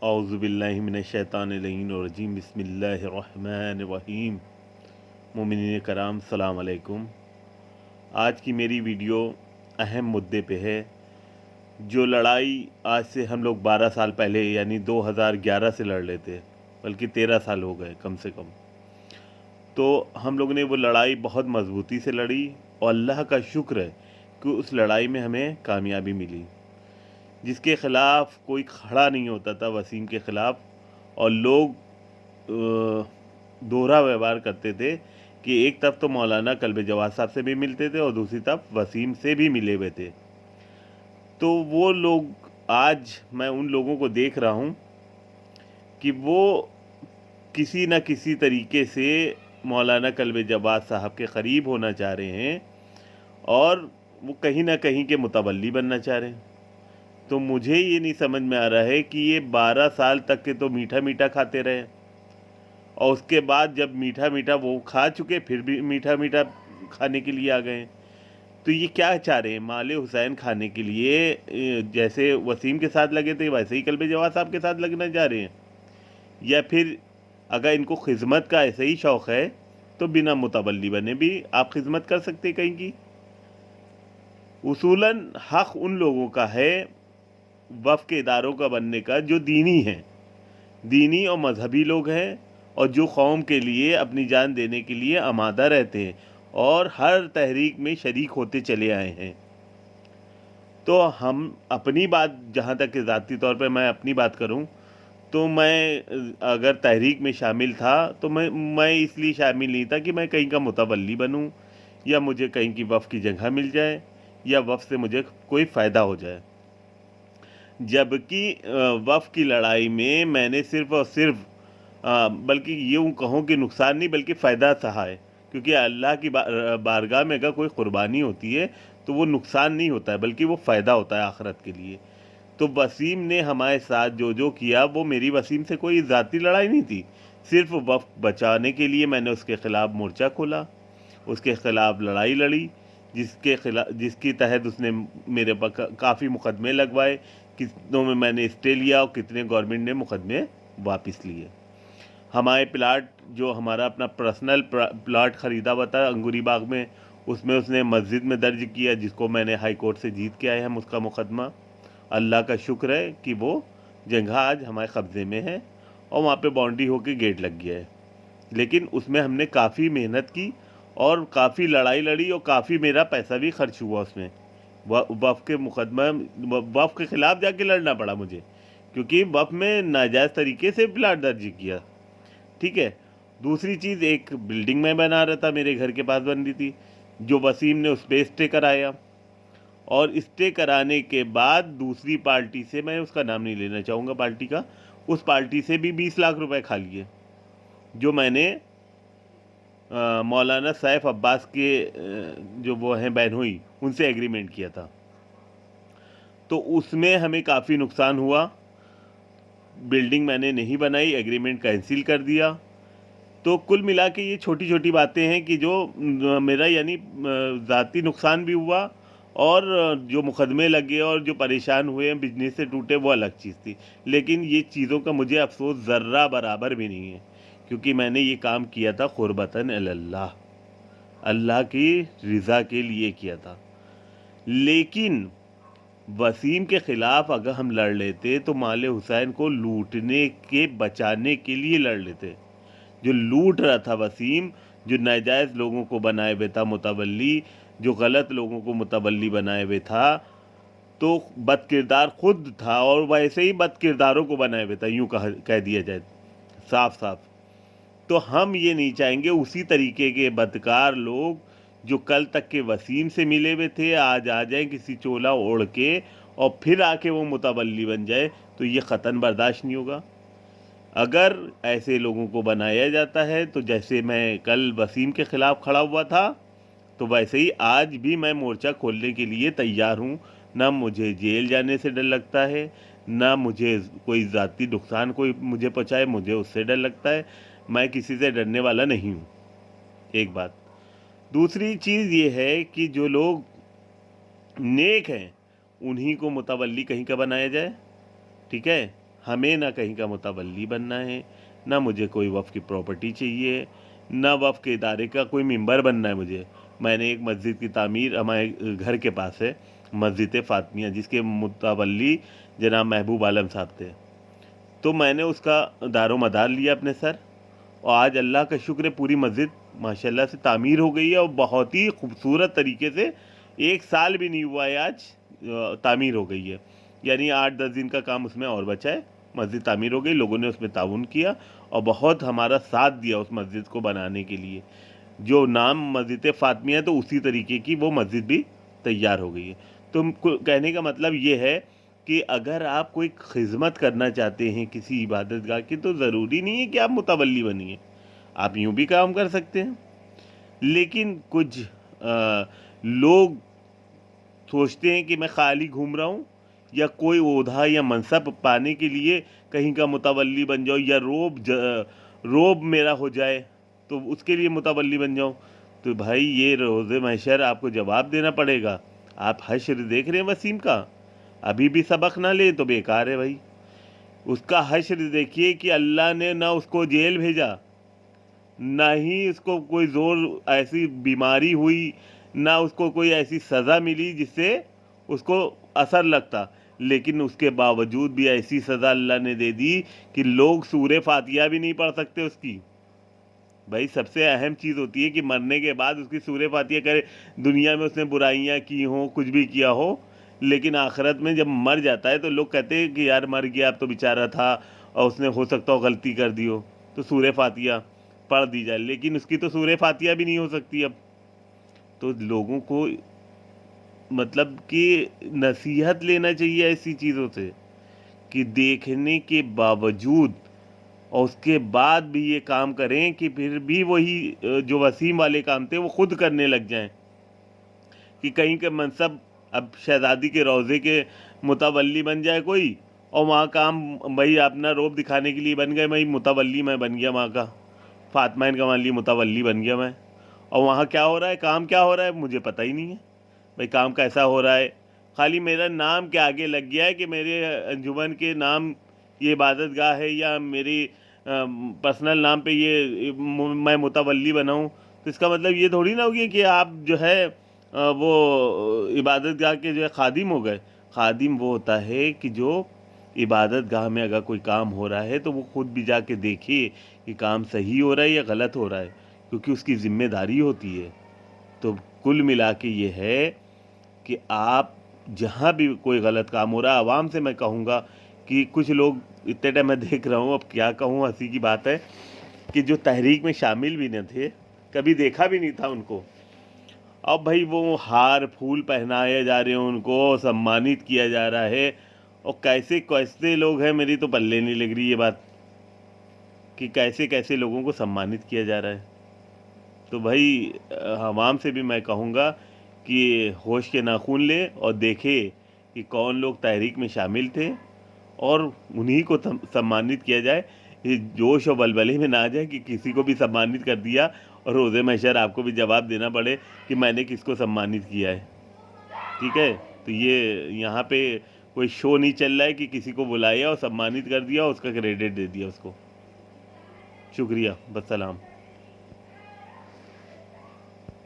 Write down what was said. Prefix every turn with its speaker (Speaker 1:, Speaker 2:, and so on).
Speaker 1: औज़ुबिल्लाहि मिनश्शैतानिर्रजीम बिस्मिल्लाहिर्रहमानिर्रहीम। मोमिनीन कराम सलाम अलैकुम। आज की मेरी वीडियो अहम मुद्दे पे है। जो लड़ाई आज से हम लोग 12 साल पहले यानी 2011 से लड़ रहे थे, बल्कि 13 साल हो गए कम से कम, तो हम लोगों ने वो लड़ाई बहुत मजबूती से लड़ी और अल्लाह का शुक्र है कि उस लड़ाई में हमें कामयाबी मिली। जिसके ख़िलाफ़ कोई खड़ा नहीं होता था, वसीम के ख़िलाफ़, और लोग दोहरा व्यवहार करते थे कि एक तरफ तो मौलाना कल्बे जवाद साहब से भी मिलते थे और दूसरी तरफ वसीम से भी मिले हुए थे। तो वो लोग, आज मैं उन लोगों को देख रहा हूँ कि वो किसी न किसी तरीके से मौलाना कल्बे जवाद साहब के क़रीब होना चाह रहे हैं और वो कहीं ना कहीं के मुतवल्ली बनना चाह रहे हैं। तो मुझे ये नहीं समझ में आ रहा है कि ये 12 साल तक के तो मीठा मीठा खाते रहे और उसके बाद जब मीठा मीठा वो खा चुके फिर भी मीठा मीठा खाने के लिए आ गए। तो ये क्या चाह रहे हैं? माले हुसैन खाने के लिए जैसे वसीम के साथ लगे थे वैसे ही कल्बे जवाद साहब के साथ लगना चाह रहे हैं, या फिर अगर इनको खिदमत का ऐसे ही शौक़ है तो बिना मुतवल्ली बने भी आप खिदमत कर सकते कहीं की। उसूलन हक़ उन लोगों का है वफ़ के इदारों का बनने का जो दीनी हैं, दीनी और मजहबी लोग हैं और जो कौम के लिए अपनी जान देने के लिए आमादा रहते हैं और हर तहरीक में शरीक होते चले आए हैं। तो हम अपनी बात, जहाँ तक कि ज़ाती तौर पे मैं अपनी बात करूँ तो मैं अगर तहरीक में शामिल था तो मैं इसलिए शामिल नहीं था कि मैं कहीं का मुतवल्ली बनूँ या मुझे कहीं की वफ़ की जगह मिल जाए या वफ़ से मुझे कोई फ़ायदा हो जाए। जबकि वफ़ की लड़ाई में मैंने सिर्फ़ और सिर्फ बल्कि यूँ कहूँ कि नुकसान नहीं बल्कि फ़ायदा सहा है, क्योंकि अल्लाह की बारगाह में अगर कोई क़ुरबानी होती है तो वो नुकसान नहीं होता है बल्कि वो फ़ायदा होता है आखिरत के लिए। तो वसीम ने हमारे साथ जो जो किया वो मेरी वसीम से कोई ज़ाती लड़ाई नहीं थी, सिर्फ वफ़ बचाने के लिए मैंने उसके ख़िलाफ़ मोर्चा खोला, उसके ख़िलाफ़ लड़ाई लड़ी, जिसकी तहत उसने मेरे पर काफ़ी मुकदमे लगवाए, कितनों में मैंने स्टे लिया और कितने गवर्नमेंट ने मुकदमे वापस लिए। हमारे प्लाट, जो हमारा अपना पर्सनल प्लाट ख़रीदा हुआ था अंगूरी बाग में, उसमें उसने मस्जिद में दर्ज किया, जिसको मैंने हाई कोर्ट से जीत के आए हम उसका मुकदमा। अल्लाह का शुक्र है कि वो जगह आज हमारे कब्ज़े में है और वहाँ पे बाउंड्री होके गेट लग गया है। लेकिन उसमें हमने काफ़ी मेहनत की और काफ़ी लड़ाई लड़ी और काफ़ी मेरा पैसा भी खर्च हुआ उसमें। वफ़ के मुकदमा, वफ़ के ख़िलाफ़ जाके लड़ना पड़ा मुझे, क्योंकि वफ़ में नाजायज़ तरीके से प्लाट दर्ज किया। ठीक है। दूसरी चीज़, एक बिल्डिंग मैं बना रहा था, मेरे घर के पास बन रही थी, जो वसीम ने उस पर स्टे कराया और स्टे कराने के बाद दूसरी पार्टी से, मैं उसका नाम नहीं लेना चाहूँगा पार्टी का, उस पार्टी से भी 20 लाख रुपए खा लिए, जो मैंने मौलाना सैफ अब्बास के जो वो हैं बहनोई, उनसे एग्रीमेंट किया था। तो उसमें हमें काफ़ी नुकसान हुआ। बिल्डिंग मैंने नहीं बनाई, एग्रीमेंट कैंसिल कर दिया। तो कुल मिला के ये छोटी छोटी बातें हैं कि जो मेरा यानी ज़ाती नुकसान भी हुआ और जो मुकदमे लगे और जो परेशान हुए, बिजनेस से टूटे, वो अलग चीज़ थी। लेकिन ये चीज़ों का मुझे अफसोस ज़र्रा बराबर भी नहीं है, क्योंकि मैंने ये काम किया था क़ुरबतन इलल्लाह, अल्लाह की रज़ा के लिए किया था। लेकिन वसीम के ख़िलाफ़ अगर हम लड़ लेते तो माले हुसैन को लूटने के बचाने के लिए लड़ लेते। जो लूट रहा था वसीम, जो नाजायज़ लोगों को बनाए हुए था मुतवल्ली, जो गलत लोगों को मुतवल्ली बनाए हुए था, तो बदकिरदार खुद था और वैसे ही बदकिरदारों को बनाए हुए था, यूँ कह दिया जाए साफ साफ। तो हम ये नहीं चाहेंगे उसी तरीके के बदकार लोग जो कल तक के वसीम से मिले हुए थे आज आ जाए किसी चोला ओढ़ के और फिर आके वो मुतवल्ली बन जाए, तो ये ख़तन बर्दाश्त नहीं होगा। अगर ऐसे लोगों को बनाया जाता है तो जैसे मैं कल वसीम के ख़िलाफ़ खड़ा हुआ था, तो वैसे ही आज भी मैं मोर्चा खोलने के लिए तैयार हूँ। ना मुझे जेल जाने से डर लगता है, ना मुझे कोई ज़ाती नुकसान कोई मुझे पहुँचाए, मुझे उससे डर लगता है। मैं किसी से डरने वाला नहीं हूँ, एक बात। दूसरी चीज़ ये है कि जो लोग नेक हैं उन्हीं को मुतवल्ली कहीं का बनाया जाए। ठीक है, हमें ना कहीं का मुतवल्ली बनना है, ना मुझे कोई वफ़ की प्रॉपर्टी चाहिए, ना वफ़ के इदारे का कोई मेंबर बनना है मुझे। मैंने एक मस्जिद की तामीर हमारे घर के पास है, मस्जिद फ़ातिमिया, जिसके मुतवल्ली जनाब महबूब आलम साहब थे। तो मैंने उसका दारोमदार लिया अपने सर, और आज अल्लाह का शुक्र है पूरी मस्जिद माशाल्लाह से तामीर हो गई है, और बहुत ही खूबसूरत तरीके से 1 साल भी नहीं हुआ है आज तामीर हो गई है। यानी 8-10 दिन का काम उसमें और बचा है, मस्जिद तामीर हो गई। लोगों ने उसमें ताउन किया और बहुत हमारा साथ दिया उस मस्जिद को बनाने के लिए। जो नाम मस्जिद फ़ातिमिया है, तो उसी तरीके की वो मस्जिद भी तैयार हो गई है। तो कहने का मतलब ये है कि अगर आप कोई खिदमत करना चाहते हैं किसी इबादतगाह की, तो ज़रूरी नहीं है कि आप मुतवल्ली बनिए, आप यूँ भी काम कर सकते हैं। लेकिन कुछ लोग सोचते हैं कि मैं खाली घूम रहा हूँ, या कोई ओहदा या मनसब पाने के लिए कहीं का मुतवल्ली बन जाओ, या रोब मेरा हो जाए तो उसके लिए मुतवल्ली बन जाऊँ। तो भाई ये रोज़े महशर आपको जवाब देना पड़ेगा। आप हश्र देख रहे हैं वसीम का, अभी भी सबक ना ले तो बेकार है भाई। उसका हश्र देखिए कि अल्लाह ने ना उसको जेल भेजा, ना ही उसको कोई ज़ोर ऐसी बीमारी हुई, ना उसको कोई ऐसी सज़ा मिली जिससे उसको असर लगता, लेकिन उसके बावजूद भी ऐसी सज़ा अल्लाह ने दे दी कि लोग सूरे फातिहा भी नहीं पढ़ सकते उसकी। भाई सबसे अहम चीज़ होती है कि मरने के बाद उसकी सूरे फातिहा करे। दुनिया में उसने बुराइयां की हों, कुछ भी किया हो, लेकिन आखिरत में जब मर जाता है तो लोग कहते हैं कि यार मर गया, अब तो बेचारा था और उसने हो सकता हो गलती कर दी हो, तो सूरे फातिहा पढ़ दी जाए, लेकिन उसकी तो सूरे फातिहा भी नहीं हो सकती अब। तो लोगों को मतलब कि नसीहत लेना चाहिए ऐसी चीज़ों से, कि देखने के बावजूद और उसके बाद भी ये काम करें कि फिर भी वही जो वसीम वाले काम थे वो खुद करने लग जाएं। कि कहीं के मनसब, अब शहजादी के रोज़े के मुतवल्ली बन जाए कोई, और वहाँ काम भाई अपना रोब दिखाने के लिए बन गए, भाई मुतवल्ली मैं बन गया वहाँ का, फातिमा का मान ली मुतवल्ली बन गया मैं, और वहाँ क्या हो रहा है, काम क्या हो रहा है मुझे पता ही नहीं है। भाई काम कैसा हो रहा है, खाली मेरा नाम के आगे लग गया है कि मेरे अंजुमन के नाम ये इबादतगाह है, या मेरी पर्सनल नाम पे ये मैं मुतवल्ली बनाऊँ। तो इसका मतलब ये थोड़ी ना हो गया कि आप जो है वो इबादतगाह के जो है खादिम हो गए। खादिम वो होता है कि जो इबादतगाह में अगर कोई काम हो रहा है तो वो खुद भी जाके देखे कि काम सही हो रहा है या गलत हो रहा है, क्योंकि उसकी ज़िम्मेदारी होती है। तो कुल मिला के ये है कि आप जहाँ भी कोई गलत काम हो रहा है, आवाम से मैं कहूँगा कि कुछ लोग इतने टाइम मैं देख रहा हूँ, अब क्या कहूँ, हंसी की बात है कि जो तहरीक में शामिल भी न थे, कभी देखा भी नहीं था उनको, अब भाई वो हार फूल पहनाए जा रहे हैं, उनको सम्मानित किया जा रहा है। और कैसे कैसे लोग हैं, मेरी तो पल्ले नहीं लग रही ये बात कि कैसे कैसे लोगों को सम्मानित किया जा रहा है। तो भाई आवाम से भी मैं कहूँगा कि होश के नाखून ले और देखे कि कौन लोग तहरीक में शामिल थे, और उन्हीं को सम्मानित किया जाए। ये जोश और बलबले में ना आ जाए कि किसी को भी सम्मानित कर दिया और रोज़े महशर आपको भी जवाब देना पड़े कि मैंने किसको सम्मानित किया है। ठीक है, तो ये यहाँ पे कोई शो नहीं चल रहा है कि किसी को बुलाया और सम्मानित कर दिया और उसका क्रेडिट दे दिया उसको। शुक्रिया, बस सलाम।